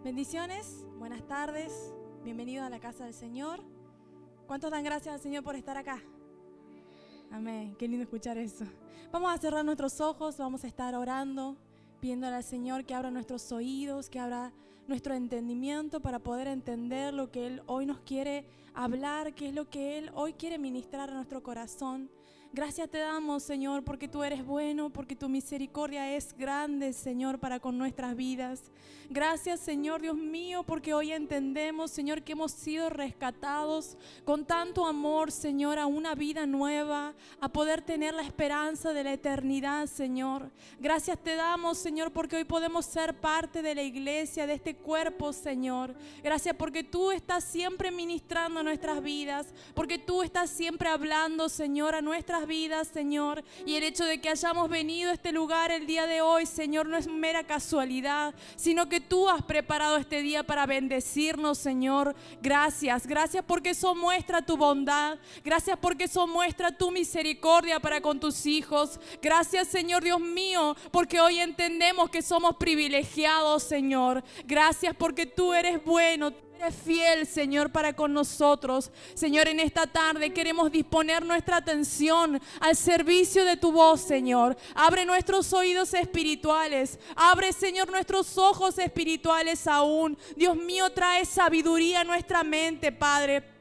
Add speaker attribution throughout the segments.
Speaker 1: Bendiciones, buenas tardes, bienvenidos a la casa del Señor. ¿Cuántos dan gracias al Señor por estar acá? Amén, qué lindo escuchar eso. Vamos a cerrar nuestros ojos, vamos a estar orando, pidiéndole al Señor que abra nuestros oídos, que abra nuestro entendimiento para poder entender lo que Él hoy nos quiere hablar, qué es lo que Él hoy quiere ministrar a nuestro corazón. Gracias te damos, Señor, porque tú eres bueno, porque tu misericordia es grande, Señor, para con nuestras vidas. Gracias, Señor, Dios mío, porque hoy entendemos, Señor, que hemos sido rescatados con tanto amor, Señor, a una vida nueva, a poder tener la esperanza de la eternidad, Señor. Gracias te damos, Señor, porque hoy podemos ser parte de la iglesia, de este cuerpo, Señor. Gracias porque tú estás siempre ministrando nuestras vidas, porque tú estás siempre hablando, Señor, a nuestras vidas, Señor, y el hecho de que hayamos venido a este lugar el día de hoy, Señor, no es mera casualidad, sino que tú has preparado este día para bendecirnos, Señor. Gracias porque eso muestra tu bondad, gracias porque eso muestra tu misericordia para con tus hijos. Gracias, Señor Dios mío, porque hoy entendemos que somos privilegiados, Señor. Gracias porque tú eres bueno, eres fiel, Señor, para con nosotros. Señor, en esta tarde queremos disponer nuestra atención al servicio de tu voz, Señor. Abre nuestros oídos espirituales. Abre, Señor, nuestros ojos espirituales aún. Dios mío, trae sabiduría a nuestra mente, Padre.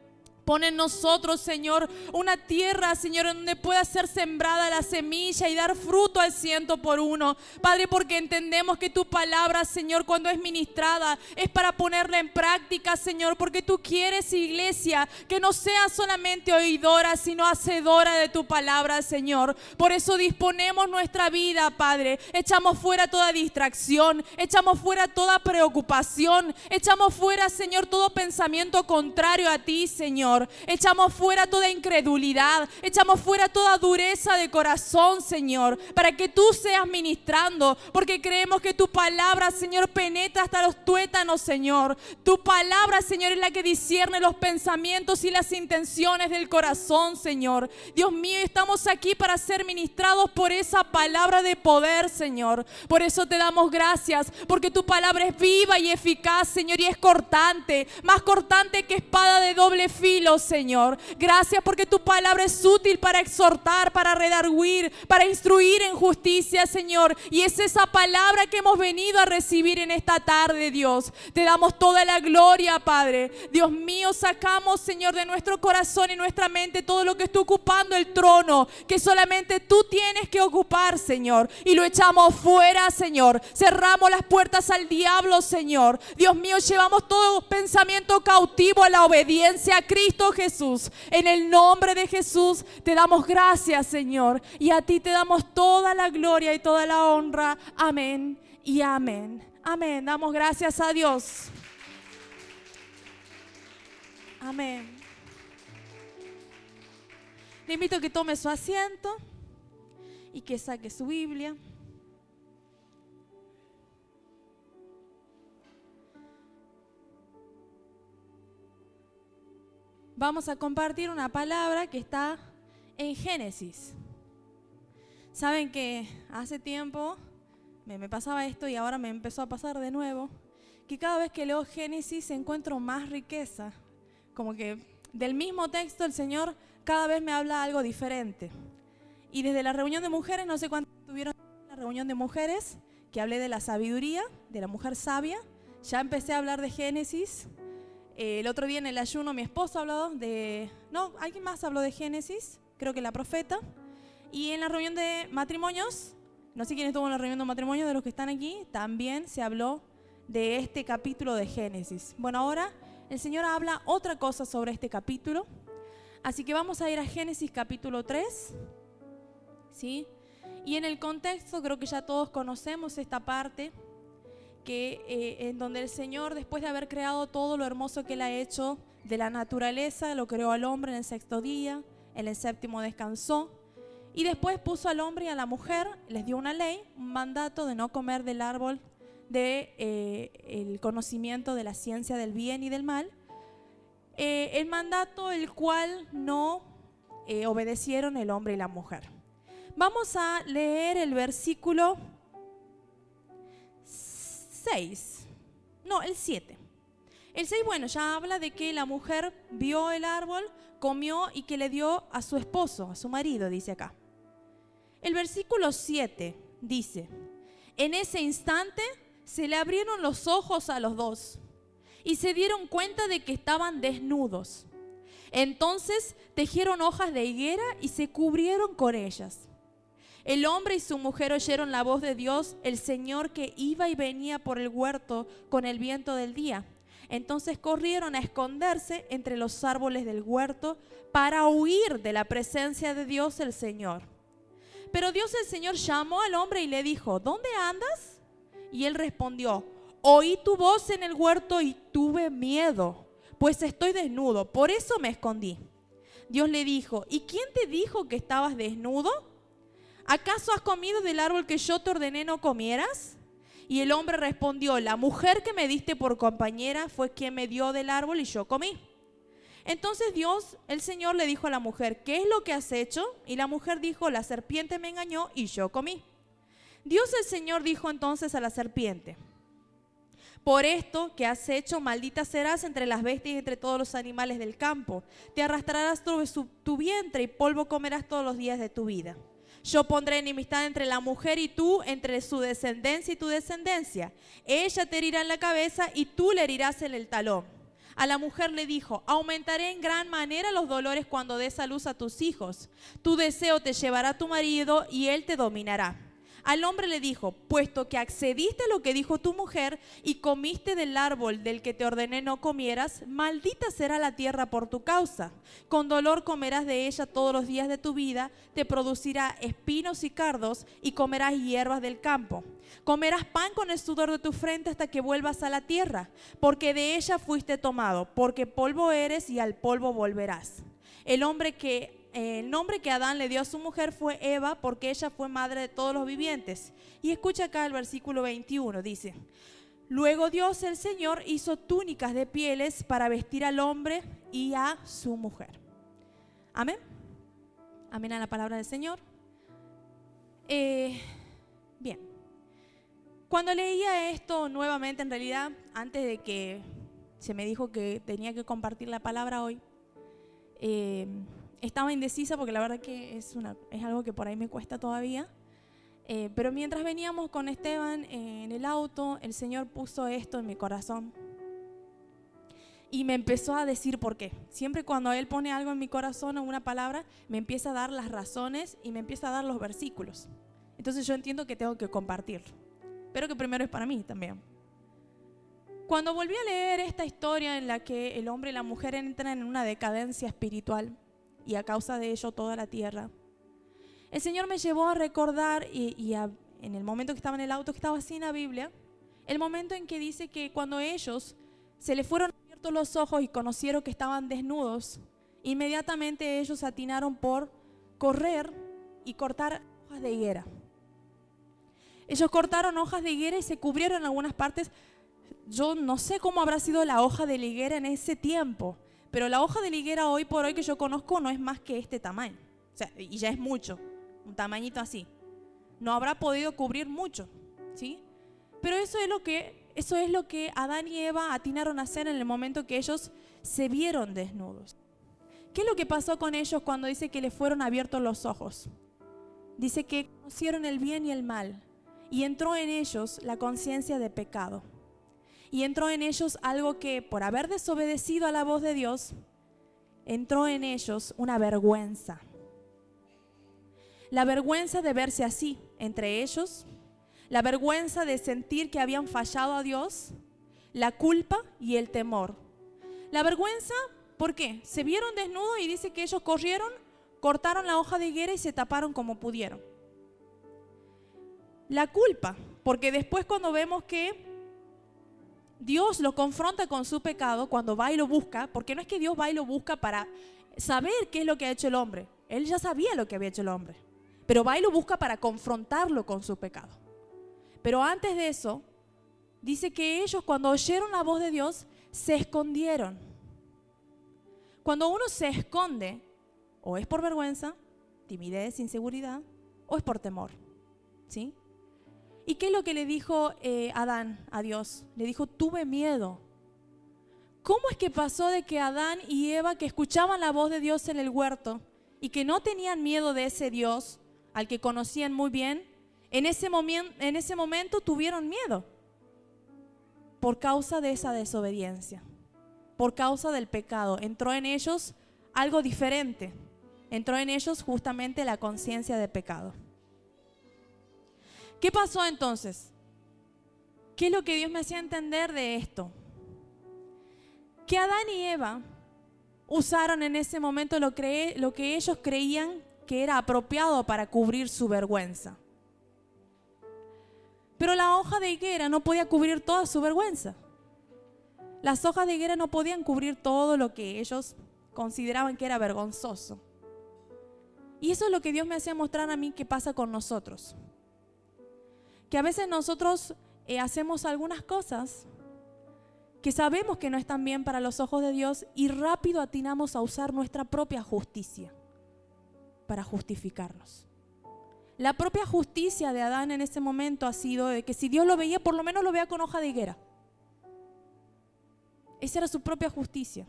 Speaker 1: Pon en nosotros, Señor, una tierra, Señor, donde pueda ser sembrada la semilla y dar fruto al 100%. Padre, porque entendemos que tu palabra, Señor, cuando es ministrada, es para ponerla en práctica, Señor, porque tú quieres, iglesia, que no sea solamente oidora, sino hacedora de tu palabra, Señor. Por eso disponemos nuestra vida, Padre. Echamos fuera toda distracción, echamos fuera toda preocupación, echamos fuera, Señor, todo pensamiento contrario a ti, Señor. Echamos fuera toda incredulidad, echamos fuera toda dureza de corazón, Señor, para que tú seas ministrando, porque creemos que tu palabra, Señor, penetra hasta los tuétanos, Señor. Tu palabra, Señor, es la que discierne los pensamientos y las intenciones del corazón, Señor. Dios mío, estamos aquí para ser ministrados por esa palabra de poder, Señor. Por eso te damos gracias, porque tu palabra es viva y eficaz, Señor, y es cortante, más cortante que espada de doble filo, Señor. Gracias porque tu palabra es útil para exhortar, para redarguir, para instruir en justicia, Señor. Y es esa palabra que hemos venido a recibir en esta tarde, Dios. Te damos toda la gloria, Padre. Dios mío, sacamos, Señor, de nuestro corazón y nuestra mente todo lo que está ocupando el trono, que solamente tú tienes que ocupar, Señor. Y lo echamos fuera, Señor. Cerramos las puertas al diablo, Señor. Dios mío, llevamos todo pensamiento cautivo a la obediencia a Cristo Jesús. En el nombre de Jesús te damos gracias, Señor, y a ti te damos toda la gloria y toda la honra. Amén y amén. Amén. Damos gracias a Dios. Amén. Le invito a que tome su asiento y que saque su Biblia. Vamos a compartir una palabra que está en Génesis. Saben que hace tiempo me pasaba esto y ahora me empezó a pasar de nuevo, que cada vez que leo Génesis encuentro más riqueza. Como que del mismo texto el Señor cada vez me habla algo diferente. Y desde la reunión de mujeres, no sé cuántos tuvieron la reunión de mujeres, que hablé de la sabiduría, de la mujer sabia, ya empecé a hablar de Génesis. El otro día en el ayuno mi esposo habló de... No, alguien más habló de Génesis, creo que la profeta. Y en la reunión de matrimonios, no sé quién estuvo en la reunión de matrimonios de los que están aquí, también se habló de este capítulo de Génesis. Bueno, ahora el Señor habla otra cosa sobre este capítulo. Así que vamos a ir a Génesis capítulo 3. ¿Sí? Y en el contexto creo que ya todos conocemos esta parte, en donde el Señor, después de haber creado todo lo hermoso que Él ha hecho de la naturaleza, lo creó al hombre en el 6º día, en el 7º descansó, y después puso al hombre y a la mujer, les dio una ley, un mandato de no comer del árbol el conocimiento de la ciencia del bien y del mal, el mandato el cual no obedecieron el hombre y la mujer. Vamos a leer el versículo 6. No, el 7. El 6, bueno, ya habla de que la mujer vio el árbol, comió y que le dio a su esposo, a su marido, dice acá. El versículo 7 dice: en ese instante se le abrieron los ojos a los dos y se dieron cuenta de que estaban desnudos. Entonces tejieron hojas de higuera y se cubrieron con ellas. El hombre y su mujer oyeron la voz de Dios, el Señor, que iba y venía por el huerto con el viento del día. Entonces corrieron a esconderse entre los árboles del huerto para huir de la presencia de Dios el Señor. Pero Dios el Señor llamó al hombre y le dijo: ¿dónde andas? Y él respondió: oí tu voz en el huerto y tuve miedo, pues estoy desnudo, por eso me escondí. Dios le dijo: ¿y quién te dijo que estabas desnudo? ¿Acaso has comido del árbol que yo te ordené no comieras? Y el hombre respondió: la mujer que me diste por compañera fue quien me dio del árbol y yo comí. Entonces Dios, el Señor, le dijo a la mujer: ¿qué es lo que has hecho? Y la mujer dijo: la serpiente me engañó y yo comí. Dios el Señor dijo entonces a la serpiente: por esto que has hecho, maldita serás entre las bestias y entre todos los animales del campo. Te arrastrarás sobre tu vientre y polvo comerás todos los días de tu vida. Yo pondré enemistad entre la mujer y tú, entre su descendencia y tu descendencia. Ella te herirá en la cabeza y tú le herirás en el talón. A la mujer le dijo: aumentaré en gran manera los dolores cuando des a luz a tus hijos. Tu deseo te llevará a tu marido y él te dominará. Al hombre le dijo: puesto que accediste a lo que dijo tu mujer y comiste del árbol del que te ordené no comieras, maldita será la tierra por tu causa. Con dolor comerás de ella todos los días de tu vida, te producirá espinos y cardos y comerás hierbas del campo. Comerás pan con el sudor de tu frente hasta que vuelvas a la tierra, porque de ella fuiste tomado, porque polvo eres y al polvo volverás. El nombre que Adán le dio a su mujer fue Eva, porque ella fue madre de todos los vivientes. Y escucha acá el versículo 21, dice: luego Dios el Señor hizo túnicas de pieles para vestir al hombre y a su mujer. Amén. Amén a la palabra del Señor. Bien. Cuando leía esto nuevamente, en realidad, antes de que se me dijo que tenía que compartir la palabra hoy, estaba indecisa porque la verdad que es algo que por ahí me cuesta todavía. Pero mientras veníamos con Esteban en el auto, el Señor puso esto en mi corazón y me empezó a decir por qué. Siempre cuando Él pone algo en mi corazón o una palabra, me empieza a dar las razones y me empieza a dar los versículos. Entonces yo entiendo que tengo que compartirlo, pero que primero es para mí también. Cuando volví a leer esta historia en la que el hombre y la mujer entran en una decadencia espiritual y a causa de ello toda la tierra, el Señor me llevó a recordar en el momento que estaba en el auto, que estaba así en la Biblia, el momento en que dice que cuando ellos se les fueron abiertos los ojos y conocieron que estaban desnudos, inmediatamente ellos atinaron por correr y cortar hojas de higuera. Ellos cortaron hojas de higuera y se cubrieron en algunas partes. Yo no sé cómo habrá sido la hoja de la higuera en ese tiempo, pero la hoja de la higuera hoy por hoy que yo conozco no es más que este tamaño. O sea, y ya es mucho, un tamañito así. No habrá podido cubrir mucho, ¿sí? Pero eso es lo que Adán y Eva atinaron a hacer en el momento que ellos se vieron desnudos. ¿Qué es lo que pasó con ellos cuando dice que les fueron abiertos los ojos? Dice que conocieron el bien y el mal y entró en ellos la conciencia de pecado. Y entró en ellos algo que, por haber desobedecido a la voz de Dios, entró en ellos una vergüenza. La vergüenza de verse así entre ellos, la vergüenza de sentir que habían fallado a Dios, la culpa y el temor. La vergüenza, ¿por qué? Se vieron desnudos y dice que ellos corrieron, cortaron la hoja de higuera y se taparon como pudieron. La culpa, porque después cuando vemos que Dios lo confronta con su pecado, cuando va y lo busca, porque no es que Dios va y lo busca para saber qué es lo que ha hecho el hombre. Él ya sabía lo que había hecho el hombre, pero va y lo busca para confrontarlo con su pecado. Pero antes de eso, dice que ellos cuando oyeron la voz de Dios, se escondieron. Cuando uno se esconde, o es por vergüenza, timidez, inseguridad, o es por temor, ¿sí? ¿Y qué es lo que le dijo Adán a Dios? Le dijo, tuve miedo. ¿Cómo es que pasó de que Adán y Eva, que escuchaban la voz de Dios en el huerto y que no tenían miedo de ese Dios al que conocían muy bien, en ese momento tuvieron miedo? Por causa de esa desobediencia, por causa del pecado. Entró en ellos algo diferente. Entró en ellos justamente la conciencia de pecado. ¿Qué pasó entonces? ¿Qué es lo que Dios me hacía entender de esto? Que Adán y Eva usaron en ese momento lo que ellos creían que era apropiado para cubrir su vergüenza. Pero la hoja de higuera no podía cubrir toda su vergüenza. Las hojas de higuera no podían cubrir todo lo que ellos consideraban que era vergonzoso. Y eso es lo que Dios me hacía mostrar a mí que pasa con nosotros. Que a veces nosotros hacemos algunas cosas que sabemos que no están bien para los ojos de Dios y rápido atinamos a usar nuestra propia justicia para justificarnos. La propia justicia de Adán en ese momento ha sido de que si Dios lo veía, por lo menos lo vea con hoja de higuera. Esa era su propia justicia.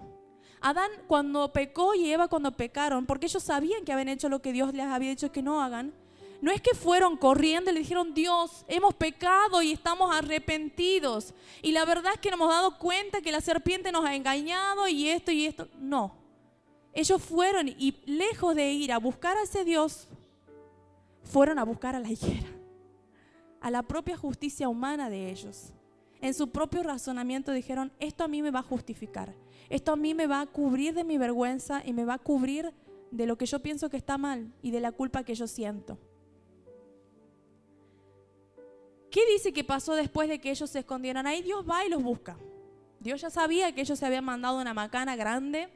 Speaker 1: Adán cuando pecó y Eva cuando pecaron, porque ellos sabían que habían hecho lo que Dios les había dicho que no hagan, no es que fueron corriendo y le dijeron, Dios, hemos pecado y estamos arrepentidos. Y la verdad es que nos hemos dado cuenta que la serpiente nos ha engañado y esto y esto. No. Ellos fueron y lejos de ir a buscar a ese Dios, fueron a buscar a la higuera, a la propia justicia humana de ellos. En su propio razonamiento dijeron, esto a mí me va a justificar. Esto a mí me va a cubrir de mi vergüenza y me va a cubrir de lo que yo pienso que está mal y de la culpa que yo siento. ¿Qué dice que pasó después de que ellos se escondieran? Ahí Dios va y los busca. Dios ya sabía que ellos se habían mandado una macana grande,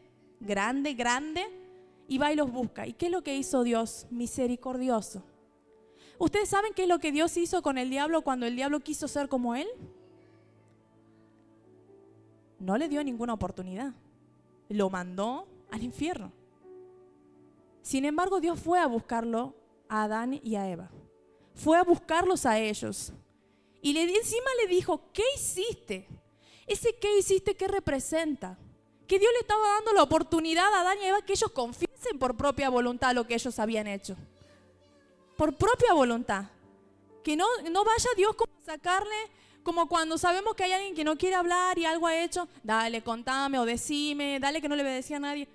Speaker 1: y va y los busca. ¿Y qué es lo que hizo Dios? Misericordioso. ¿Ustedes saben qué es lo que Dios hizo con el diablo cuando el diablo quiso ser como él? No le dio ninguna oportunidad. Lo mandó al infierno. Sin embargo, Dios fue a buscarlo a Adán y a Eva. Fue a buscarlos a ellos. Y encima le dijo, ¿qué hiciste? Ese ¿qué hiciste? ¿Qué representa? Que Dios le estaba dando la oportunidad a Adán y a Eva que ellos confiesen por propia voluntad lo que ellos habían hecho. Por propia voluntad. Que no vaya Dios como a sacarle, como cuando sabemos que hay alguien que no quiere hablar y algo ha hecho, dale, contame o decime, dale que no le obedecía a nadie.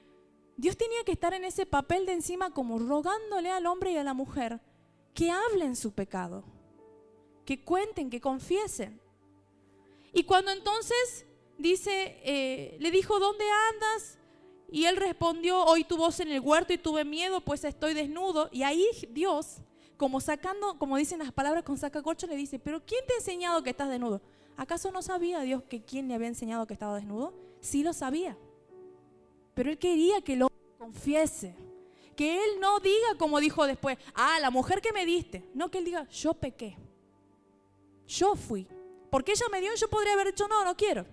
Speaker 1: Dios tenía que estar en ese papel de encima como rogándole al hombre y a la mujer que hablen su pecado, que cuenten, que confiesen. Y cuando entonces dice, le dijo, ¿dónde andas? Y él respondió, oí tu voz en el huerto y tuve miedo, pues estoy desnudo. Y ahí Dios, como sacando, como dicen las palabras con sacacorcho, le dice, ¿pero quién te ha enseñado que estás desnudo? ¿Acaso no sabía Dios que quién le había enseñado que estaba desnudo? Sí lo sabía. Pero él quería que lo confiese. Que él no diga como dijo después, la mujer que me diste. No, que él diga, yo pequé. Yo fui. Porque ella me dio y yo podría haber dicho, no quiero.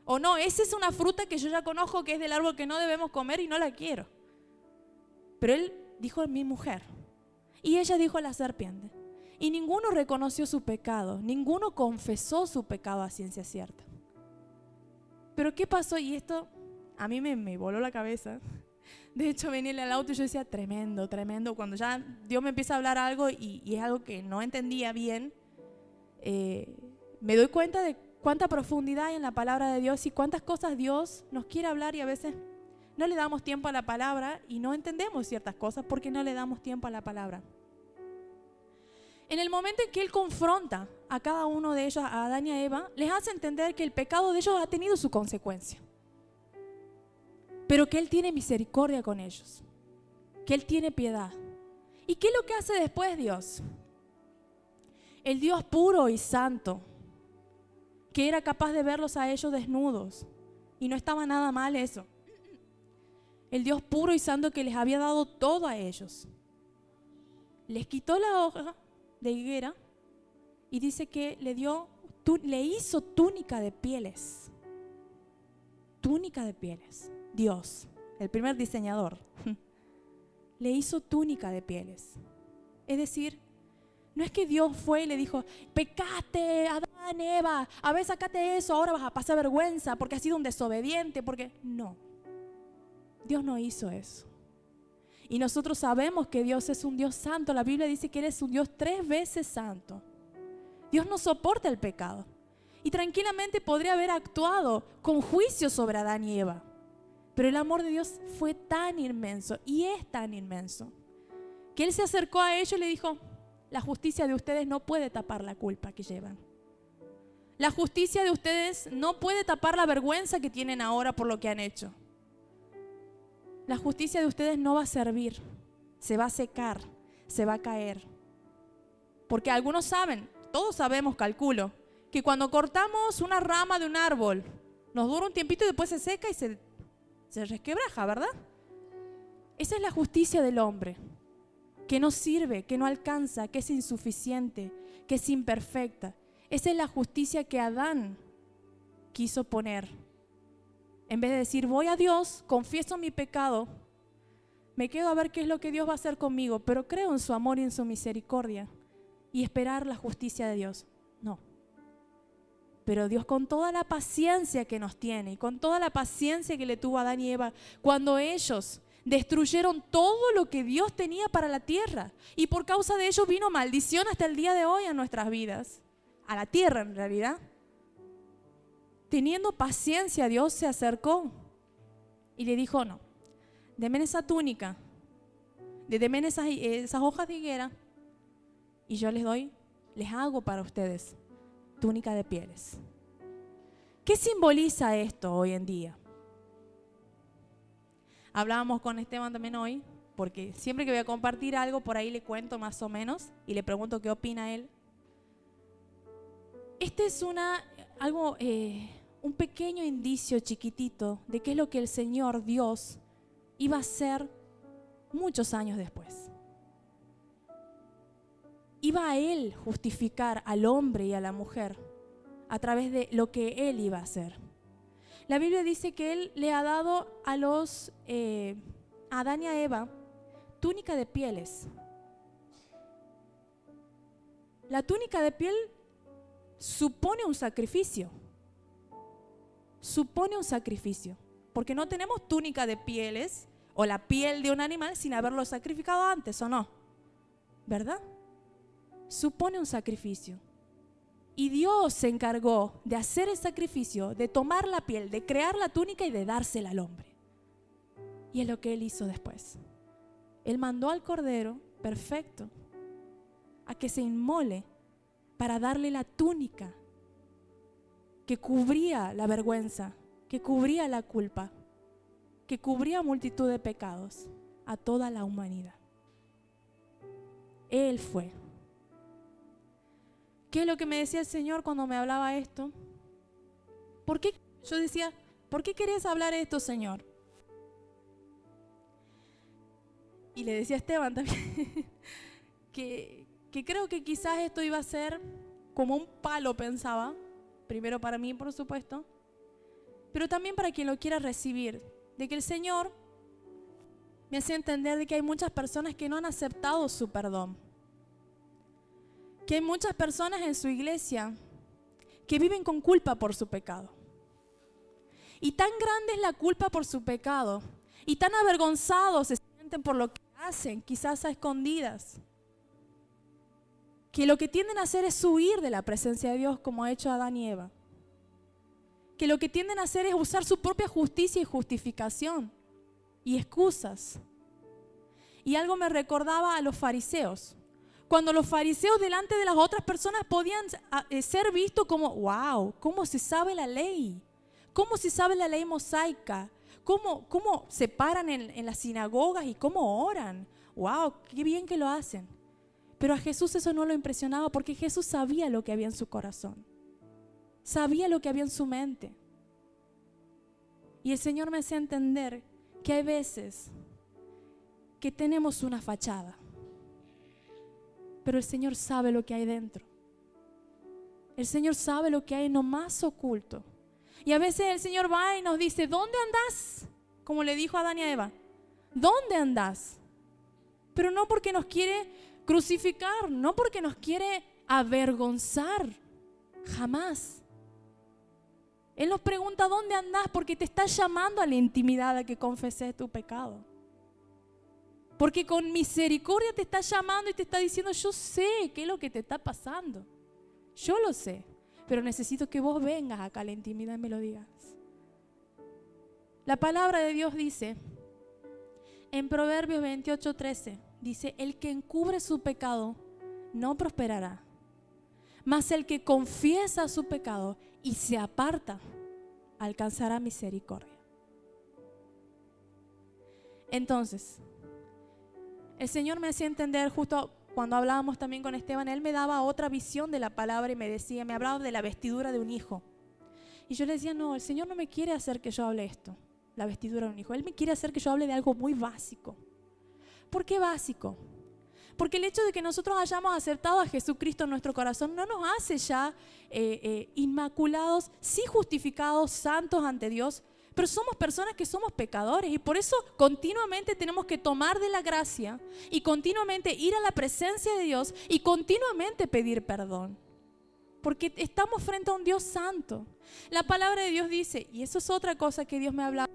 Speaker 1: O no, esa es una fruta que yo ya conozco que es del árbol que no debemos comer y no la quiero. Pero él dijo, mi mujer. Y ella dijo, la serpiente. Y ninguno reconoció su pecado. Ninguno confesó su pecado a ciencia cierta. Pero ¿qué pasó? Y esto a mí me voló la cabeza. De hecho, venía en el auto y yo decía, tremendo. Cuando ya Dios me empieza a hablar algo y es algo que no entendía bien, me doy cuenta de cuánta profundidad hay en la palabra de Dios y cuántas cosas Dios nos quiere hablar y a veces no le damos tiempo a la palabra y no entendemos ciertas cosas porque no le damos tiempo a la palabra. En el momento en que Él confronta a cada uno de ellos, a Adán y a Eva, les hace entender que el pecado de ellos ha tenido su consecuencia. Pero que Él tiene misericordia con ellos, que Él tiene piedad. ¿Y qué es lo que hace después Dios? El Dios puro y santo, que era capaz de verlos a ellos desnudos, y no estaba nada mal eso. El Dios puro y santo que les había dado todo a ellos, les quitó la hoja de higuera y dice que le hizo túnica de pieles. Túnica de pieles. Dios, el primer diseñador, le hizo túnica de pieles. Es decir, No es que Dios fue y le dijo, pecaste, Adán, Eva, a ver, sacate eso, ahora vas a pasar vergüenza porque has sido un desobediente, porque no. Dios no hizo eso. Y nosotros sabemos que Dios es un Dios santo. La Biblia dice que Él es un Dios 3 veces santo. Dios no soporta el pecado. Y tranquilamente podría haber actuado con juicio sobre Adán y Eva. Pero el amor de Dios fue tan inmenso y es tan inmenso que Él se acercó a ellos y le dijo, la justicia de ustedes no puede tapar la culpa que llevan. La justicia de ustedes no puede tapar la vergüenza que tienen ahora por lo que han hecho. La justicia de ustedes no va a servir, se va a secar, se va a caer. Porque algunos saben, todos sabemos, calculo, que cuando cortamos una rama de un árbol, nos dura un tiempito y después se seca y se resquebraja, ¿verdad? Esa es la justicia del hombre, que no sirve, que no alcanza, que es insuficiente, que es imperfecta. Esa es la justicia que Adán quiso poner. En vez de decir, voy a Dios, confieso mi pecado, me quedo a ver qué es lo que Dios va a hacer conmigo, pero creo en su amor y en su misericordia y esperar la justicia de Dios. No. Pero Dios, con toda la paciencia que nos tiene y con toda la paciencia que le tuvo a Adán y Eva, cuando ellos destruyeron todo lo que Dios tenía para la tierra, y por causa de ellos vino maldición hasta el día de hoy en nuestras vidas, a la tierra en realidad. Teniendo paciencia, Dios se acercó y le dijo, no, denme esa túnica, denme esas hojas de higuera y yo les hago para ustedes túnica de pieles. ¿Qué simboliza esto hoy en día? Hablábamos con Esteban también hoy, porque siempre que voy a compartir algo, por ahí le cuento más o menos y le pregunto qué opina él. Este es un pequeño indicio chiquitito de qué es lo que el Señor Dios iba a hacer muchos años después. Iba a Él justificar al hombre y a la mujer a través de lo que Él iba a hacer. La Biblia dice que Él le ha dado a Adán y a Eva túnica de pieles. La túnica de piel supone un sacrificio. Supone un sacrificio, porque no tenemos túnica de pieles o la piel de un animal sin haberlo sacrificado antes, ¿o no? ¿Verdad? Supone un sacrificio. Y Dios se encargó de hacer el sacrificio, de tomar la piel, de crear la túnica y de dársela al hombre. Y es lo que Él hizo después. Él mandó al Cordero perfecto a que se inmole para darle la túnica que cubría la vergüenza, que cubría la culpa, que cubría multitud de pecados a toda la humanidad. Él fue. ¿Qué es lo que me decía el Señor cuando me hablaba esto? ¿Por qué? Yo decía, ¿por qué querés hablar esto, Señor? Y le decía a Esteban también que creo que quizás esto iba a ser como un palo, pensaba. Primero para mí, por supuesto, pero también para quien lo quiera recibir, de que el Señor me hacía entender de que hay muchas personas que no han aceptado su perdón, que hay muchas personas en su iglesia que viven con culpa por su pecado. Y tan grande es la culpa por su pecado, y tan avergonzados se sienten por lo que hacen, quizás a escondidas, que lo que tienden a hacer es huir de la presencia de Dios, como ha hecho Adán y Eva. Que lo que tienden a hacer es usar su propia justicia y justificación y excusas. Y algo me recordaba a los fariseos. Cuando los fariseos delante de las otras personas podían ser vistos como, wow, ¿cómo se sabe la ley? ¿Cómo se sabe la ley mosaica? ¿Cómo se paran en las sinagogas y cómo oran? Wow, qué bien que lo hacen. Pero a Jesús eso no lo impresionaba porque Jesús sabía lo que había en su corazón. Sabía lo que había en su mente. Y el Señor me hacía entender que hay veces que tenemos una fachada, pero el Señor sabe lo que hay dentro. El Señor sabe lo que hay en lo más oculto. Y a veces el Señor va y nos dice, ¿dónde andás? Como le dijo a Adán y a Eva, ¿dónde andás? Pero no porque nos quiere crucificar, no porque nos quiere avergonzar, jamás. Él nos pregunta ¿dónde andás? Porque te está llamando a la intimidad, a que confeses tu pecado. Porque con misericordia te está llamando y te está diciendo, yo sé qué es lo que te está pasando. Yo lo sé, pero necesito que vos vengas acá a la intimidad y me lo digas. La palabra de Dios dice, en Proverbios 28:13, dice, el que encubre su pecado no prosperará, mas el que confiesa su pecado y se aparta alcanzará misericordia. Entonces, el Señor me hacía entender, justo cuando hablábamos también con Esteban, Él me daba otra visión de la palabra y me decía, me hablaba de la vestidura de un hijo. Y yo le decía, no, el Señor no me quiere hacer que yo hable esto, la vestidura de un hijo. Él me quiere hacer que yo hable de algo muy básico. ¿Por qué básico? Porque el hecho de que nosotros hayamos aceptado a Jesucristo en nuestro corazón no nos hace ya inmaculados, sí justificados, santos ante Dios, pero somos personas que somos pecadores y por eso continuamente tenemos que tomar de la gracia y continuamente ir a la presencia de Dios y continuamente pedir perdón. Porque estamos frente a un Dios santo. La palabra de Dios dice, y eso es otra cosa que Dios me ha hablado,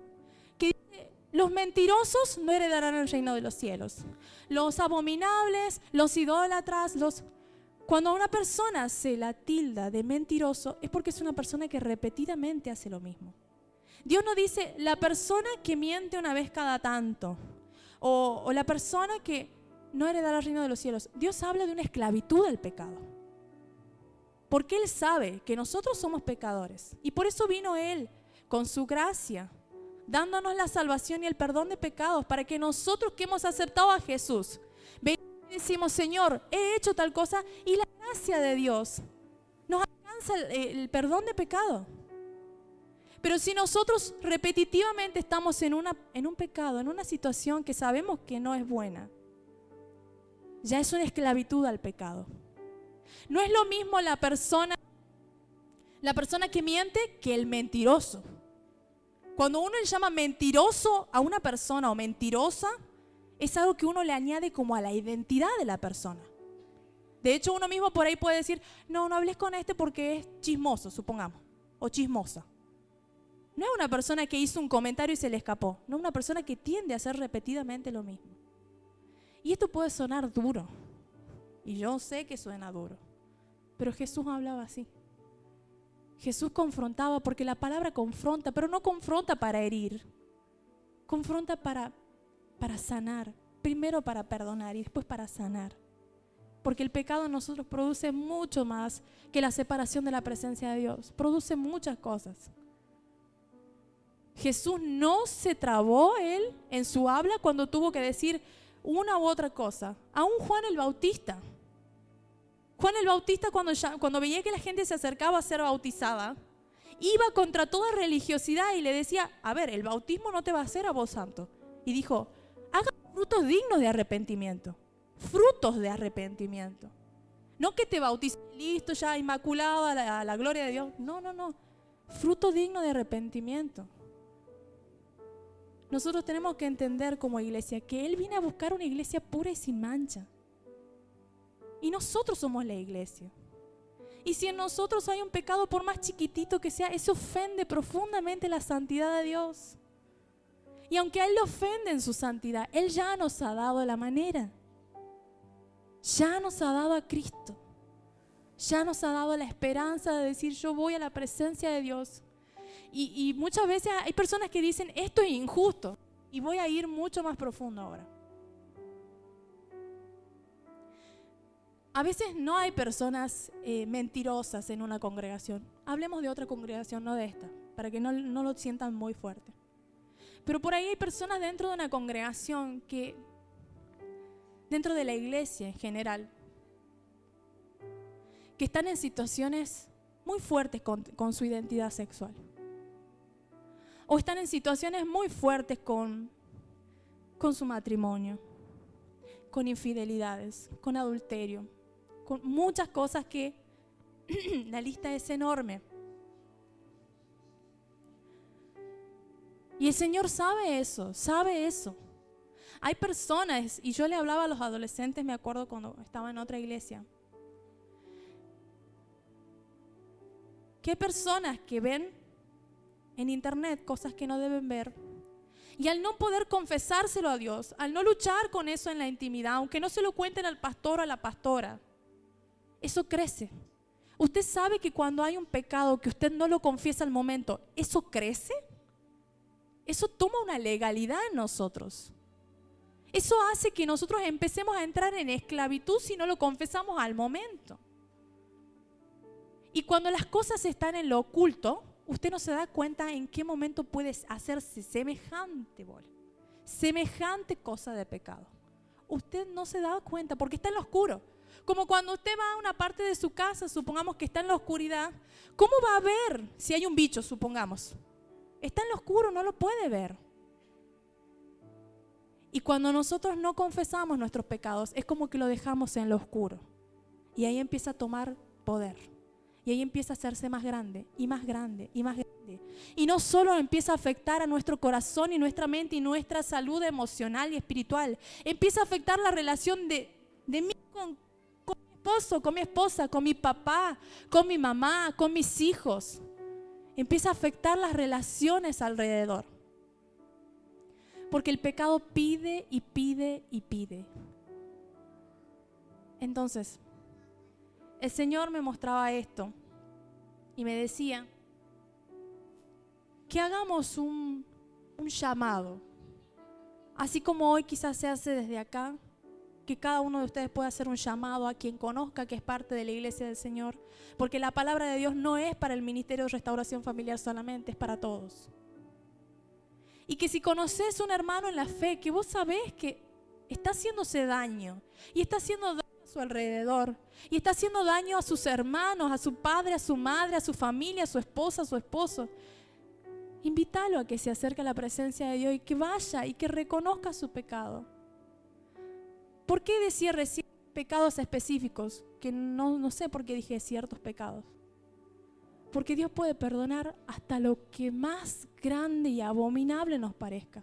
Speaker 1: que dice, los mentirosos no heredarán el reino de los cielos. Los abominables, los idólatras, Cuando a una persona se la tilda de mentiroso es porque es una persona que repetidamente hace lo mismo. Dios no dice la persona que miente una vez cada tanto o la persona que no heredará el reino de los cielos. Dios habla de una esclavitud al pecado. Porque Él sabe que nosotros somos pecadores y por eso vino Él con su gracia, dándonos la salvación y el perdón de pecados para que nosotros que hemos aceptado a Jesús, venimos y decimos, Señor, he hecho tal cosa y la gracia de Dios nos alcanza el perdón de pecado. Pero si nosotros repetitivamente estamos en un pecado, en una situación que sabemos que no es buena, ya es una esclavitud al pecado. No es lo mismo la persona que miente que el mentiroso. Cuando uno le llama mentiroso a una persona o mentirosa, es algo que uno le añade como a la identidad de la persona. De hecho, uno mismo por ahí puede decir, no hables con este porque es chismoso, supongamos, o chismosa. No es una persona que hizo un comentario y se le escapó. No es una persona que tiende a hacer repetidamente lo mismo. Y esto puede sonar duro. Y yo sé que suena duro. Pero Jesús hablaba así. Jesús confrontaba porque la palabra confronta, pero no confronta para herir. Confronta para sanar. Primero para perdonar y después para sanar. Porque el pecado en nosotros produce mucho más que la separación de la presencia de Dios. Produce muchas cosas. Jesús no se trabó Él en su habla cuando tuvo que decir una u otra cosa. Aún Juan el Bautista. Juan el Bautista cuando veía que la gente se acercaba a ser bautizada, iba contra toda religiosidad y le decía, a ver, el bautismo no te va a hacer a vos santo. Y dijo, hagan frutos dignos de arrepentimiento. Frutos de arrepentimiento. No que te bautices listo, ya inmaculado a la gloria de Dios. No. Fruto digno de arrepentimiento. Nosotros tenemos que entender como iglesia que Él viene a buscar una iglesia pura y sin mancha. Y nosotros somos la iglesia. Y si en nosotros hay un pecado, por más chiquitito que sea, eso ofende profundamente la santidad de Dios. Y aunque a Él le ofende en su santidad, Él ya nos ha dado la manera. Ya nos ha dado a Cristo. Ya nos ha dado la esperanza de decir, yo voy a la presencia de Dios. Y muchas veces hay personas que dicen, esto es injusto. Y voy a ir mucho más profundo ahora. A veces no hay personas mentirosas en una congregación. Hablemos de otra congregación, no de esta, para que no lo sientan muy fuerte. Pero por ahí hay personas dentro de una congregación que, dentro de la iglesia en general, que están en situaciones muy fuertes con su identidad sexual. O están en situaciones muy fuertes con su matrimonio, con infidelidades, con adulterio, con muchas cosas que la lista es enorme. Y el Señor sabe eso. Hay personas, y yo le hablaba a los adolescentes, me acuerdo cuando estaba en otra iglesia, que hay personas que ven en internet cosas que no deben ver, y al no poder confesárselo a Dios, al no luchar con eso en la intimidad, aunque no se lo cuenten al pastor o a la pastora, eso crece. Usted sabe que cuando hay un pecado que usted no lo confiesa al momento, ¿eso crece? Eso toma una legalidad en nosotros. Eso hace que nosotros empecemos a entrar en esclavitud si no lo confesamos al momento. Y cuando las cosas están en lo oculto, usted no se da cuenta en qué momento puede hacerse semejante cosa de pecado. Usted no se da cuenta porque está en lo oscuro. Como cuando usted va a una parte de su casa, supongamos que está en la oscuridad, ¿cómo va a ver si hay un bicho, supongamos? Está en lo oscuro, no lo puede ver. Y cuando nosotros no confesamos nuestros pecados, es como que lo dejamos en lo oscuro. Y ahí empieza a tomar poder. Y ahí empieza a hacerse más grande, y más grande, y más grande. Y no solo empieza a afectar a nuestro corazón y nuestra mente y nuestra salud emocional y espiritual, empieza a afectar la relación de mí con mi esposo, con mi esposa, con mi papá, con mi mamá, con mis hijos. Empieza a afectar las relaciones alrededor. Porque el pecado pide y pide y pide. Entonces, el Señor me mostraba esto y me decía que hagamos un llamado. Así como hoy quizás se hace desde acá, que cada uno de ustedes pueda hacer un llamado a quien conozca que es parte de la iglesia del Señor. Porque la palabra de Dios no es para el ministerio de restauración familiar solamente, es para todos. Y que si conoces un hermano en la fe, que vos sabés que está haciéndose daño y está haciendo daño a su alrededor y está haciendo daño a sus hermanos, a su padre, a su madre, a su familia, a su esposa, a su esposo, invítalo a que se acerque a la presencia de Dios y que vaya y que reconozca su pecado. ¿Por qué decía recién pecados específicos? Que no sé por qué dije ciertos pecados. Porque Dios puede perdonar hasta lo que más grande y abominable nos parezca.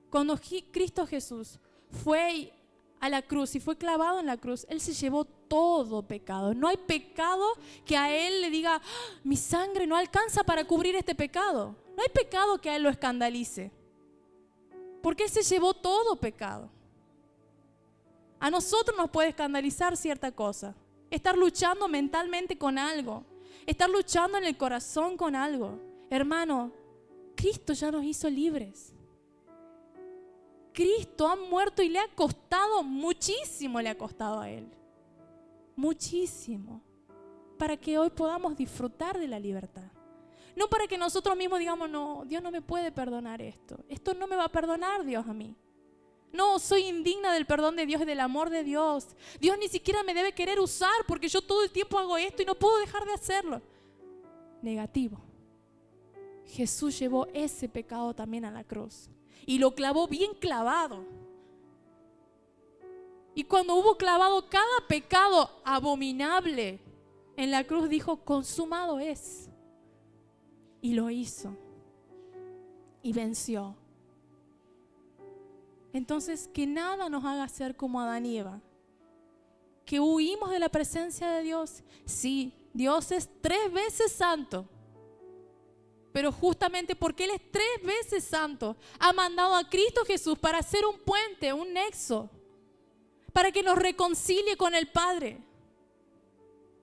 Speaker 1: Cuando Cristo Jesús fue a la cruz y fue clavado en la cruz, Él se llevó todo pecado. No hay pecado que a Él le diga, "Ah, mi sangre no alcanza para cubrir este pecado". No hay pecado que a Él lo escandalice. Porque Él se llevó todo pecado. A nosotros nos puede escandalizar cierta cosa. Estar luchando mentalmente con algo. Estar luchando en el corazón con algo. Hermano, Cristo ya nos hizo libres. Cristo ha muerto y le ha costado muchísimo, le ha costado a Él. Muchísimo. Para que hoy podamos disfrutar de la libertad. No para que nosotros mismos digamos, no, Dios no me puede perdonar esto. Esto no me va a perdonar Dios a mí. No, soy indigna del perdón de Dios y del amor de Dios. Dios ni siquiera me debe querer usar porque yo todo el tiempo hago esto y no puedo dejar de hacerlo. Negativo. Jesús llevó ese pecado también a la cruz y lo clavó bien clavado. Y cuando hubo clavado cada pecado abominable en la cruz, dijo, consumado es. Y lo hizo. Y venció. Entonces, que nada nos haga ser como Adán y Eva. Que huimos de la presencia de Dios. Sí, Dios es 3 veces santo. Pero justamente porque Él es 3 veces santo, ha mandado a Cristo Jesús para hacer un puente, un nexo. Para que nos reconcilie con el Padre.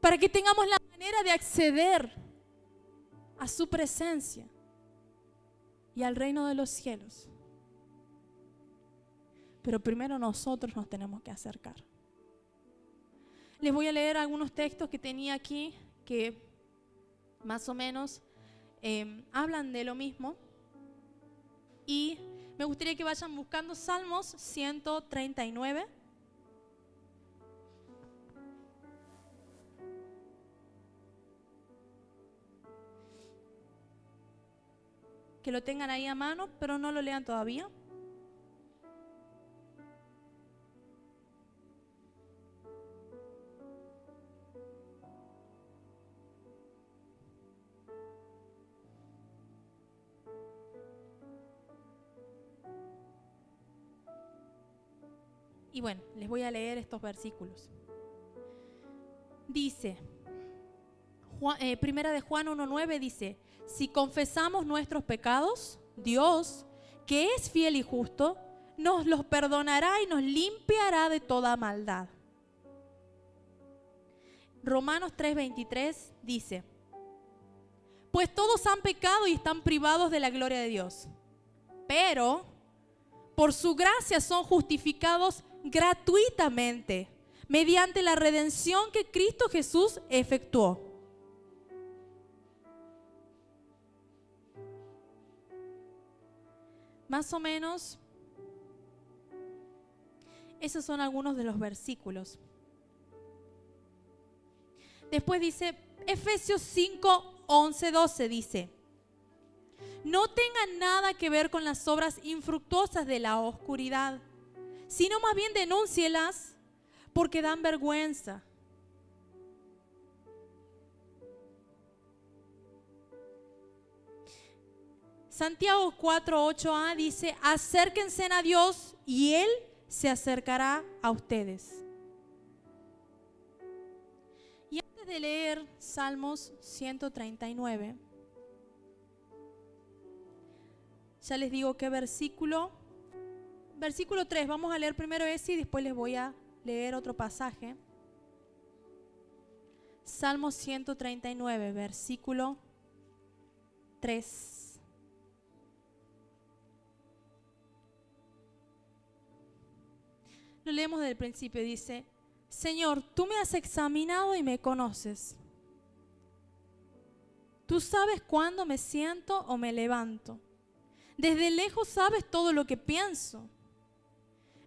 Speaker 1: Para que tengamos la manera de acceder a su presencia y al reino de los cielos. Pero primero nosotros nos tenemos que acercar. Les voy a leer algunos textos que tenía aquí que más o menos hablan de lo mismo. Y me gustaría que vayan buscando Salmos 139. Que lo tengan ahí a mano, pero no lo lean todavía. Y bueno, les voy a leer estos versículos. Dice, Primera de Juan 1:9 dice, si confesamos nuestros pecados, Dios, que es fiel y justo, nos los perdonará y nos limpiará de toda maldad. Romanos 3:23 dice, pues todos han pecado y están privados de la gloria de Dios, pero por su gracia son justificados gratuitamente mediante la redención que Cristo Jesús efectuó. Más o menos, esos son algunos de los versículos. Después dice, Efesios 5:11-12 dice, no tengan nada que ver con las obras infructuosas de la oscuridad, sino más bien denúncielas porque dan vergüenza. Santiago 4:8a dice, acérquense a Dios y Él se acercará a ustedes. Y antes de leer Salmos 139, ya les digo qué versículo. Versículo 3, vamos a leer primero ese y después les voy a leer otro pasaje. Salmos 139, versículo 3. Lo leemos desde el principio, dice, Señor, tú me has examinado y me conoces. Tú sabes cuándo me siento o me levanto. Desde lejos sabes todo lo que pienso.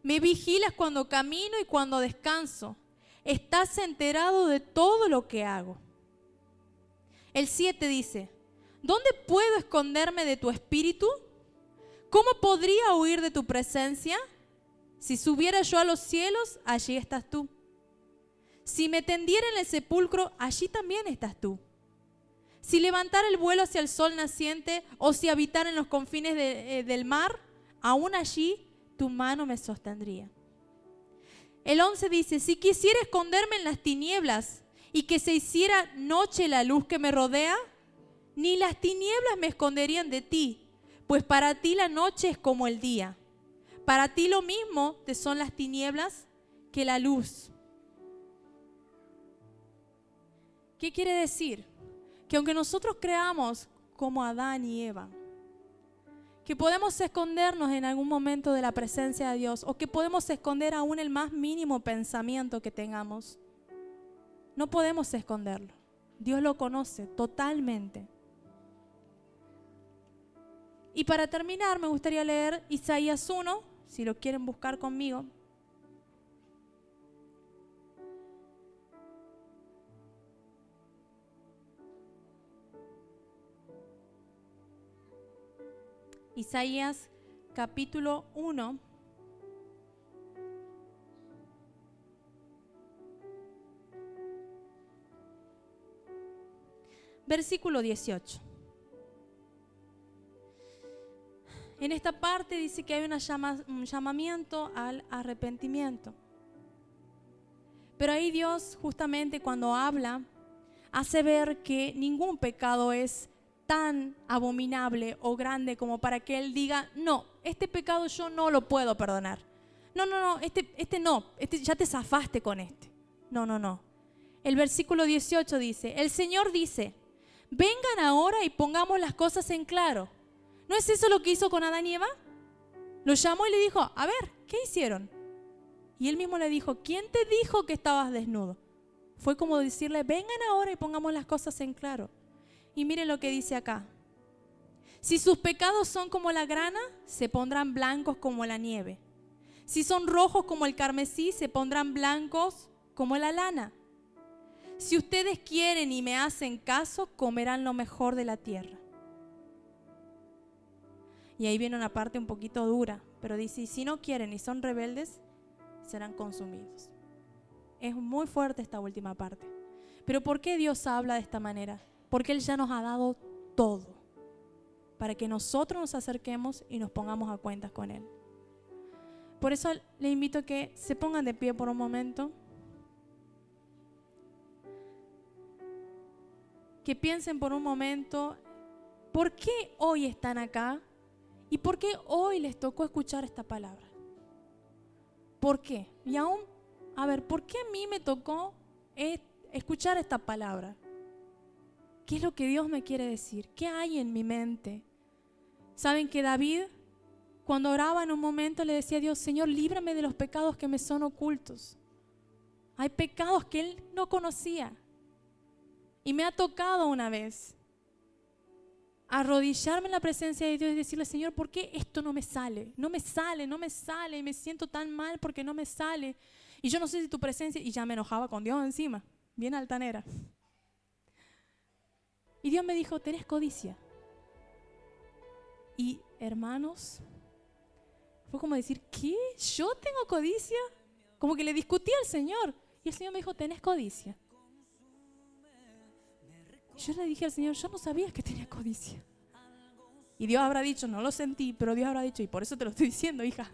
Speaker 1: Me vigilas cuando camino y cuando descanso. Estás enterado de todo lo que hago. El 7 dice, ¿dónde puedo esconderme de tu espíritu? ¿Cómo podría huir de tu presencia? Si subiera yo a los cielos, allí estás tú. Si me tendiera en el sepulcro, allí también estás tú. Si levantara el vuelo hacia el sol naciente o si habitara en los confines del mar, aún allí tu mano me sostendría. El 11 dice, si quisiera esconderme en las tinieblas y que se hiciera noche la luz que me rodea, ni las tinieblas me esconderían de ti, pues para ti la noche es como el día. Para ti lo mismo te son las tinieblas que la luz. ¿Qué quiere decir? Que aunque nosotros creamos como Adán y Eva, que podemos escondernos en algún momento de la presencia de Dios o que podemos esconder aún el más mínimo pensamiento que tengamos, no podemos esconderlo. Dios lo conoce totalmente. Y para terminar me gustaría leer Isaías 1, si lo quieren buscar conmigo. Isaías capítulo 1. Versículo 18. En esta parte dice que hay un llamamiento al arrepentimiento. Pero ahí Dios justamente cuando habla hace ver que ningún pecado es tan abominable o grande como para que Él diga, no, este pecado yo no lo puedo perdonar. No, este ya te zafaste con este. No. El versículo 18 dice, el Señor dice, vengan ahora y pongamos las cosas en claro. ¿No es eso lo que hizo con Adán y Eva? Lo llamó y le dijo, a ver, ¿qué hicieron? Y él mismo le dijo, ¿quién te dijo que estabas desnudo? Fue como decirle, vengan ahora y pongamos las cosas en claro. Y miren lo que dice acá. Si sus pecados son como la grana, se pondrán blancos como la nieve. Si son rojos como el carmesí, se pondrán blancos como la lana. Si ustedes quieren y me hacen caso, comerán lo mejor de la tierra. Y ahí viene una parte un poquito dura, pero dice, y si no quieren y son rebeldes, serán consumidos. Es muy fuerte esta última parte. Pero ¿por qué Dios habla de esta manera? Porque Él ya nos ha dado todo para que nosotros nos acerquemos y nos pongamos a cuentas con Él. Por eso le invito a que se pongan de pie por un momento. Que piensen por un momento, ¿por qué hoy están acá? ¿Y por qué hoy les tocó escuchar esta palabra? ¿Por qué? Y aún, a ver, ¿por qué a mí me tocó escuchar esta palabra? ¿Qué es lo que Dios me quiere decir? ¿Qué hay en mi mente? ¿Saben que David, cuando oraba en un momento, le decía a Dios, Señor, líbrame de los pecados que me son ocultos? Hay pecados que él no conocía. Y me ha tocado una vez arrodillarme en la presencia de Dios y decirle, Señor, ¿por qué esto no me sale? No me sale, no me sale, y me siento tan mal porque no me sale. Y yo no sé si tu presencia, y ya me enojaba con Dios encima, bien altanera. Y Dios me dijo, tenés codicia. Y hermanos, fue como decir, ¿qué? ¿Yo tengo codicia? Como que le discutí al Señor. Y el Señor me dijo, tenés codicia. Yo le dije al Señor, yo no sabía que tenía codicia. Y Dios habrá dicho, no lo sentí, pero Dios habrá dicho, y por eso te lo estoy diciendo, hija.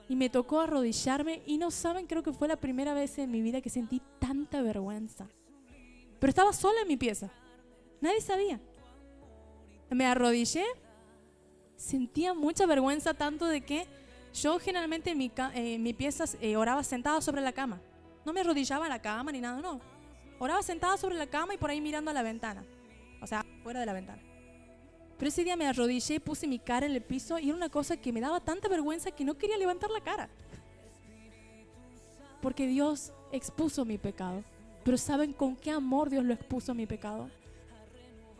Speaker 1: Y me tocó arrodillarme y no saben, creo que fue la primera vez en mi vida que sentí tanta vergüenza. Pero estaba sola en mi pieza, nadie sabía. Me arrodillé, sentía mucha vergüenza, tanto de que yo generalmente en mi pieza oraba sentada sobre la cama. No me arrodillaba en la cama ni nada, no. Oraba sentada sobre la cama y por ahí mirando a la ventana. O sea, fuera de la ventana. Pero ese día me arrodillé y puse mi cara en el piso y era una cosa que me daba tanta vergüenza que no quería levantar la cara. Porque Dios expuso mi pecado. Pero ¿saben con qué amor Dios lo expuso mi pecado?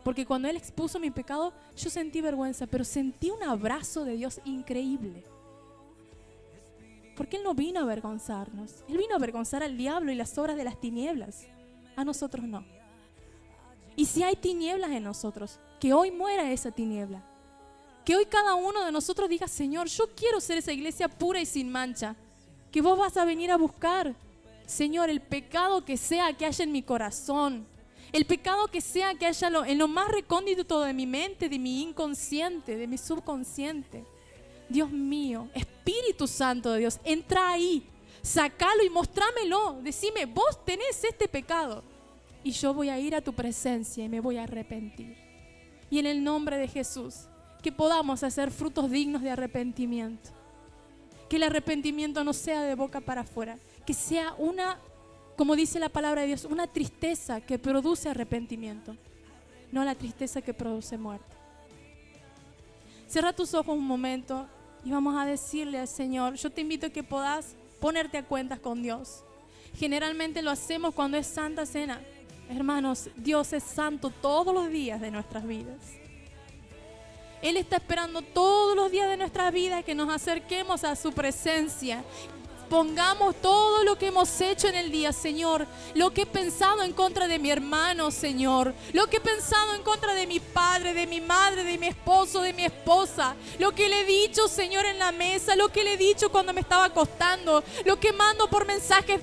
Speaker 1: Porque cuando Él expuso mi pecado, yo sentí vergüenza, pero sentí un abrazo de Dios increíble. Porque Él no vino a avergonzarnos. Él vino a avergonzar al diablo y las obras de las tinieblas. A nosotros no. Y si hay tinieblas en nosotros, que hoy muera esa tiniebla. Que hoy cada uno de nosotros diga, Señor, yo quiero ser esa iglesia pura y sin mancha. Que vos vas a venir a buscar. Señor, el pecado que sea que haya en mi corazón. El pecado que sea que haya en lo más recóndito de mi mente, de mi inconsciente, de mi subconsciente. Dios mío, Espíritu Santo de Dios, entra ahí. Sácalo y mostrámelo. Decime, vos tenés este pecado. Y yo voy a ir a tu presencia y me voy a arrepentir. Y en el nombre de Jesús, que podamos hacer frutos dignos de arrepentimiento. Que el arrepentimiento no sea de boca para afuera. Que sea como dice la palabra de Dios, una tristeza que produce arrepentimiento. No la tristeza que produce muerte. Cierra tus ojos un momento y vamos a decirle al Señor, yo te invito a que puedas ponerte a cuentas con Dios. Generalmente lo hacemos cuando es Santa Cena. Hermanos, Dios es santo todos los días de nuestras vidas. Él está esperando todos los días de nuestras vidas que nos acerquemos a su presencia. Pongamos todo lo que hemos hecho en el día, Señor. Lo que he pensado en contra de mi hermano, Señor. Lo que he pensado en contra de mi padre, de mi madre, de mi esposo, de mi esposa. Lo que le he dicho, Señor, en la mesa. Lo que le he dicho cuando me estaba acostando. Lo que mando por mensajes,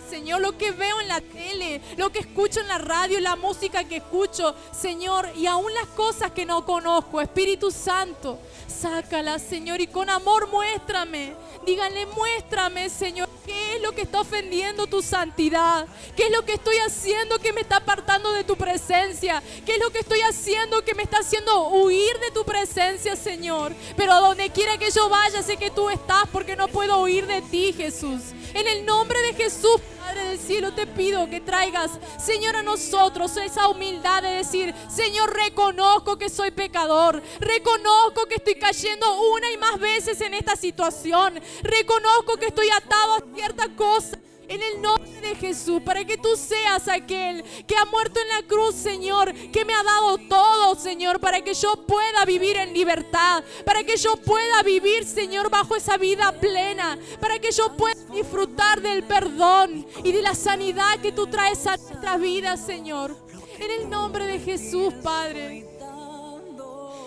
Speaker 1: Señor, lo que veo en la tele, lo que escucho en la radio, la música que escucho, Señor, y aún las cosas que no conozco. Espíritu Santo, sácalas, Señor, y con amor muéstrame. Díganle, muéstrame, Señor, qué es lo que está ofendiendo tu santidad, qué es lo que estoy haciendo que me está apartando de tu presencia, qué es lo que estoy haciendo que me está haciendo huir de tu presencia, Señor. Pero a donde quiera que yo vaya, sé que tú estás, porque no puedo huir de ti, Jesús. En el nombre de Jesús, Padre del cielo, te pido que traigas, Señor, a nosotros esa humildad de decir, Señor, reconozco que soy pecador, reconozco que estoy cayendo una y más veces en esta situación, reconozco que estoy atado a cierta cosa. En el nombre de Jesús, para que tú seas aquel que ha muerto en la cruz, Señor, que me ha dado todo, Señor, para que yo pueda vivir en libertad, para que yo pueda vivir, Señor, bajo esa vida plena, para que yo pueda disfrutar del perdón y de la sanidad que tú traes a nuestras vidas, Señor. En el nombre de Jesús, Padre.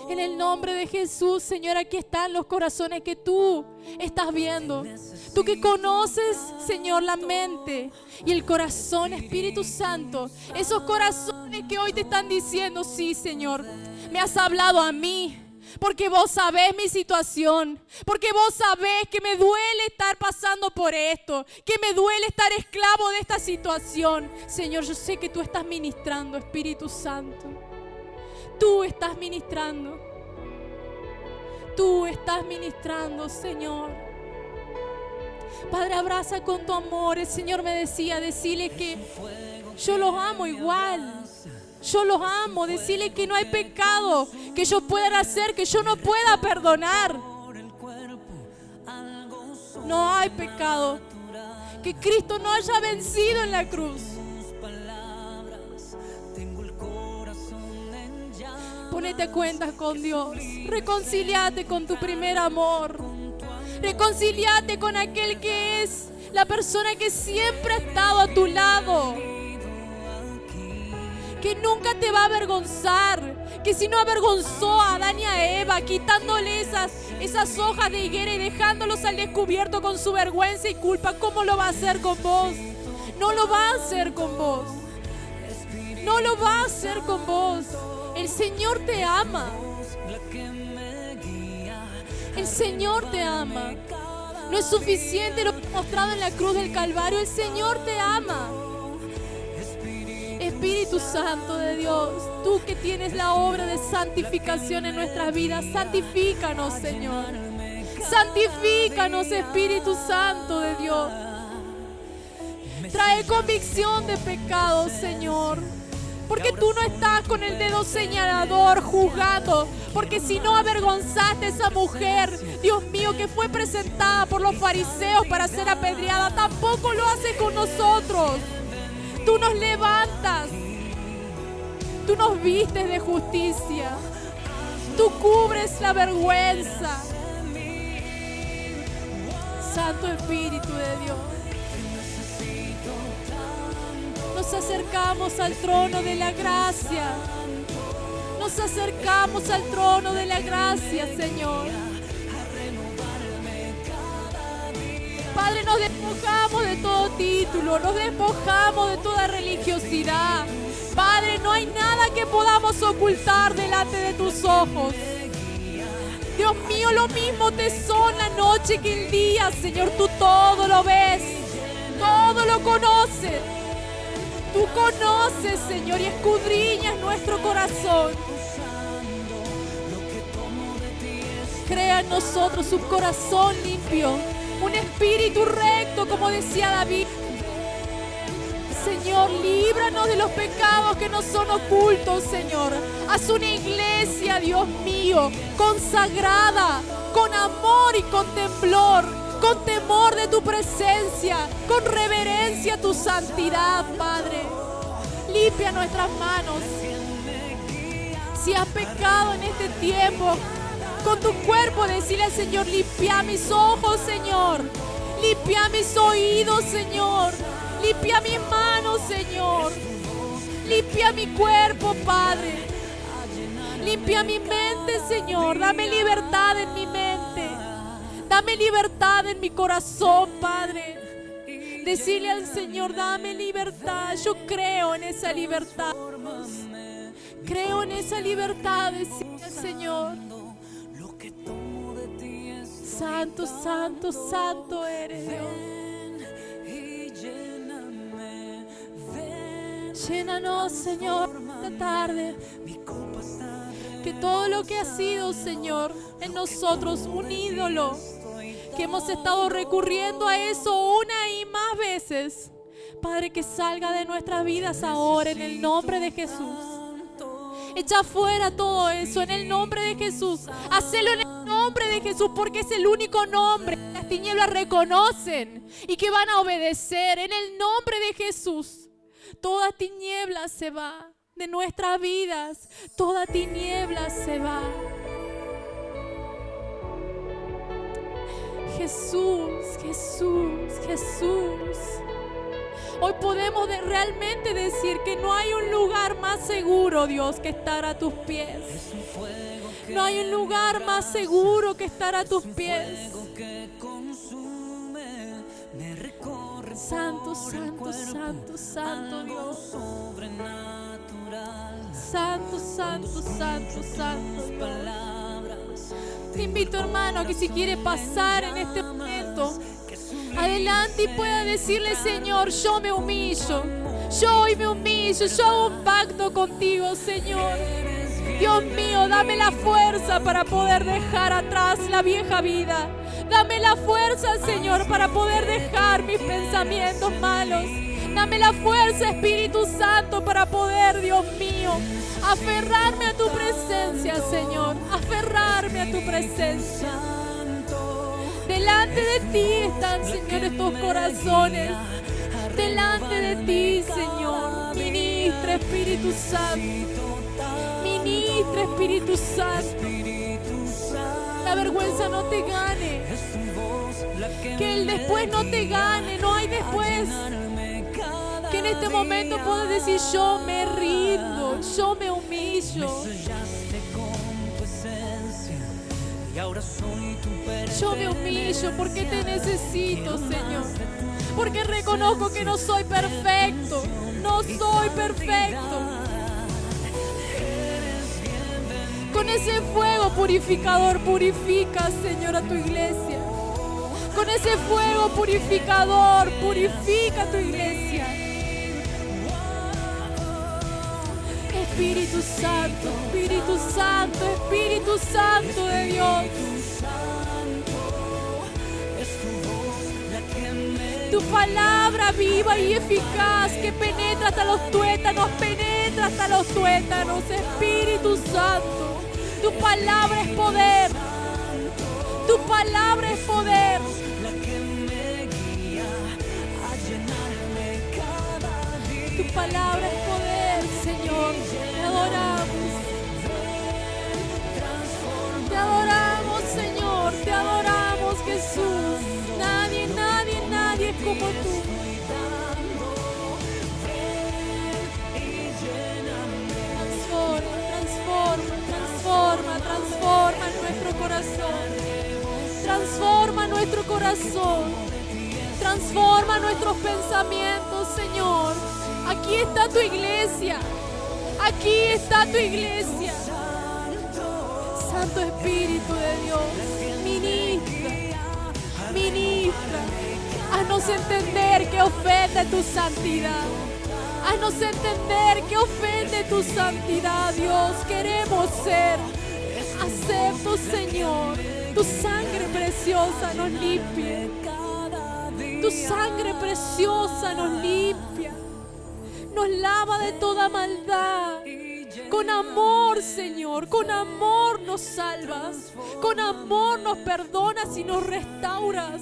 Speaker 1: En el nombre de Jesús, Señor, aquí están los corazones que tú estás viendo. Tú que conoces, Señor, la mente y el corazón, Espíritu Santo. Esos corazones que hoy te están diciendo, sí, Señor, me has hablado a mí. Porque vos sabés mi situación, porque vos sabés que me duele estar pasando por esto, que me duele estar esclavo de esta situación. Señor, yo sé que tú estás ministrando, Espíritu Santo. Tú estás ministrando. Tú estás ministrando, Señor. Padre, abraza con tu amor. El Señor me decía, decirle que yo los amo igual. Yo los amo, decirle que no hay pecado que ellos puedan hacer, que yo no pueda perdonar. No hay pecado que Cristo no haya vencido en la cruz. Ponete a cuentas con Dios. Reconciliate con tu primer amor. Reconciliate con aquel que es la persona que siempre ha estado a tu lado. Que nunca te va a avergonzar, que si no avergonzó a Adán y a Eva, quitándole esas hojas de higuera y dejándolos al descubierto con su vergüenza y culpa, ¿cómo lo va a hacer con vos? No lo va a hacer con vos. No lo va a hacer con vos. El Señor te ama. El Señor te ama. No es suficiente lo que ha mostrado en la cruz del Calvario. El Señor te ama. Espíritu Santo de Dios, tú que tienes la obra de santificación en nuestras vidas, santifícanos, Señor. Santifícanos, Espíritu Santo de Dios. Trae convicción de pecado, Señor. Porque tú no estás con el dedo señalador juzgando. Porque si no avergonzaste a esa mujer, Dios mío, que fue presentada por los fariseos para ser apedreada, tampoco lo haces con nosotros. Tú nos levantas, tú nos vistes de justicia, tú cubres la vergüenza. Santo Espíritu de Dios, nos acercamos al trono de la gracia, nos acercamos al trono de la gracia, Señor. Padre, nos despojamos de todo título, nos despojamos de toda religiosidad. Padre, no hay nada que podamos ocultar delante de tus ojos. Dios mío, lo mismo te son la noche que el día, Señor. Tú todo lo ves, todo lo conoces. Tú conoces, Señor, y escudriñas nuestro corazón. Crea en nosotros un corazón limpio, un espíritu recto, como decía David. Señor, líbranos de los pecados que nos son ocultos, Señor. Haz una iglesia, Dios mío, consagrada, con amor y con temor de tu presencia, con reverencia a tu santidad, Padre. Limpia nuestras manos. Si has pecado en este tiempo, con tu cuerpo decirle al Señor, limpia mis ojos, Señor. Limpia mis oídos, Señor. Limpia mis manos, Señor. Limpia mi cuerpo, Padre. Limpia mi mente, Señor. Dame libertad en mi mente. Dame libertad en mi corazón, Padre. Decirle al Señor, dame libertad. Yo creo en esa libertad. Creo en esa libertad, decirle al Señor. Santo, santo, santo eres Dios. Llénanos, Señor, esta tarde. Que todo lo que ha sido, Señor, en nosotros un ídolo, que hemos estado recurriendo a eso una y más veces, Padre, que salga de nuestras vidas ahora en el nombre de Jesús. Echa fuera todo eso en el nombre de Jesús. Hacelo en el nombre de Jesús, porque es el único nombre que las tinieblas reconocen y que van a obedecer. En el nombre de Jesús, toda tiniebla se va de nuestras vidas. Toda tiniebla se va. Jesús, Jesús, Jesús. Hoy podemos realmente decir que no hay un lugar más seguro, Dios, que estar a tus pies. No hay un lugar más seguro que estar a tus pies. Santo, santo, santo, santo Dios. Santo, santo, santo, santo Dios.
Speaker 2: Te invito, hermano, a que si quiere pasar en este momento adelante y pueda decirle: Señor, yo me humillo. Yo hoy me humillo, yo hago un pacto contigo, Señor. Dios mío, dame la fuerza para poder dejar atrás la vieja vida. Dame la fuerza, Señor, para poder dejar mis pensamientos malos. Dame la fuerza, Espíritu Santo, para poder, Dios mío, aferrarme a tu presencia, Señor. Aferrarme a tu presencia. Delante de ti están, Señor, estos corazones. Delante de ti, Señor. Ministra, Espíritu Santo. Ministra, Espíritu Santo. La vergüenza no te gane. Que el después no te gane. No hay después. Que en este momento puedas decir: yo me rindo, yo me humillo. Yo me humillo porque te necesito, Señor. Porque reconozco que no soy perfecto. No soy perfecto. Con ese fuego purificador, purifica, Señor, a tu iglesia. Con ese fuego purificador, purifica tu iglesia. Espíritu Santo, Espíritu Santo, Espíritu Santo de Dios. Tu palabra viva y eficaz que penetra hasta los tuétanos, penetra hasta los tuétanos. Espíritu Santo, tu palabra es poder. Tu palabra es poder. Tu palabra es poder, Señor. Te adoramos. Te adoramos, Señor. Te adoramos, Jesús. Nadie, nadie, nadie es como tú. Transforma, transforma, transforma nuestro corazón. Transforma nuestro corazón. Transforma nuestros pensamientos, Señor. Aquí está tu iglesia. Aquí está tu iglesia. Santo Espíritu de Dios, ministra, ministra. Haznos entender que ofende tu santidad. Haznos entender que ofende tu santidad, Dios. Queremos ser aceptos, Señor. Tu sangre preciosa nos limpia. Tu sangre preciosa nos limpia. Nos lava de toda maldad. Con amor, Señor, con amor nos salvas. Con amor nos perdonas y nos restauras.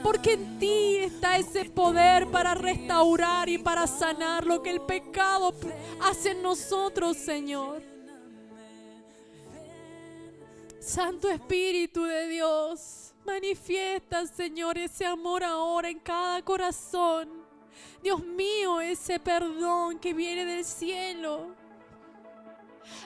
Speaker 2: Porque en ti está ese poder para restaurar y para sanar lo que el pecado hace en nosotros, Señor. Santo Espíritu de Dios, manifiesta, Señor, ese amor ahora en cada corazón. Dios mío, ese perdón que viene del cielo.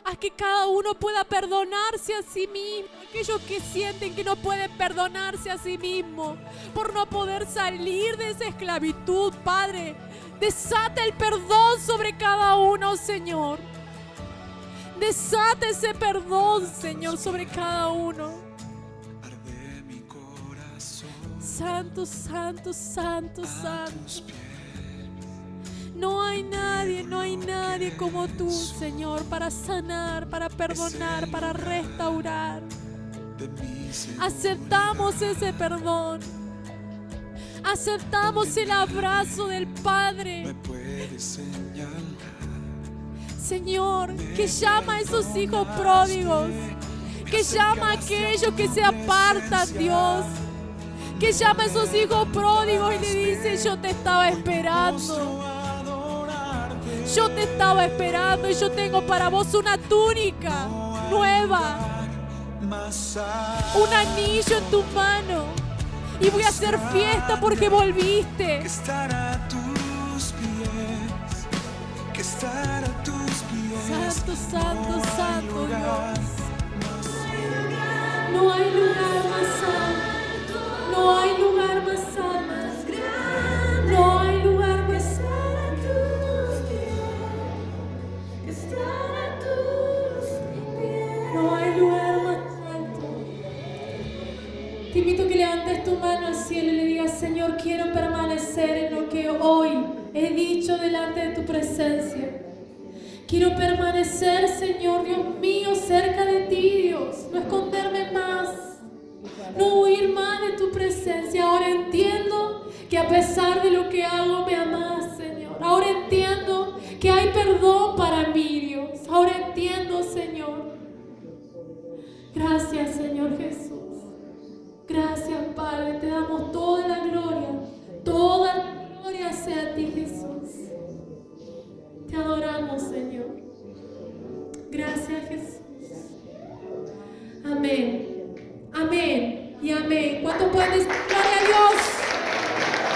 Speaker 2: Haz que cada uno pueda perdonarse a sí mismo. Aquellos que sienten que no pueden perdonarse a sí mismo por no poder salir de esa esclavitud, Padre, desata el perdón sobre cada uno, Señor. Desata ese perdón, Señor, sobre cada uno. Santo, santo, santo, santo. No hay nadie como tú, Señor, para sanar, para perdonar, para restaurar. Aceptamos ese perdón. Aceptamos el abrazo del Padre. Señor, que llama a esos hijos pródigos. Que llama a aquellos que se apartan, Dios. Que llama a esos hijos pródigos y le dice: yo te estaba esperando. Yo te estaba esperando y yo tengo para vos una túnica nueva, un anillo en tu mano, y voy a hacer fiesta porque volviste.
Speaker 3: Que estar a tus pies, que estar a tus pies.
Speaker 2: Santo, santo, santo Dios. No hay lugar más santo, no hay lugar más santo, no hay lugar más santo. No hay lugar más alto. Te invito a que levantes tu mano al cielo y le digas: Señor, quiero permanecer en lo que hoy he dicho delante de tu presencia. Quiero permanecer, Señor Dios mío, cerca de ti, Dios. No esconderme más, no huir más de tu presencia. Ahora entiendo que a pesar de lo que hago me amas, Señor. Ahora entiendo que hay perdón para mí, Dios. Ahora entiendo, Señor. Gracias, Señor Jesús. Gracias, Padre. Te damos toda la gloria. Toda la gloria sea a ti, Jesús. Te adoramos, Señor. Gracias, Jesús. Amén. Amén y amén. ¿Cuántos pueden decir gloria a Dios?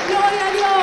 Speaker 2: Gloria a Dios.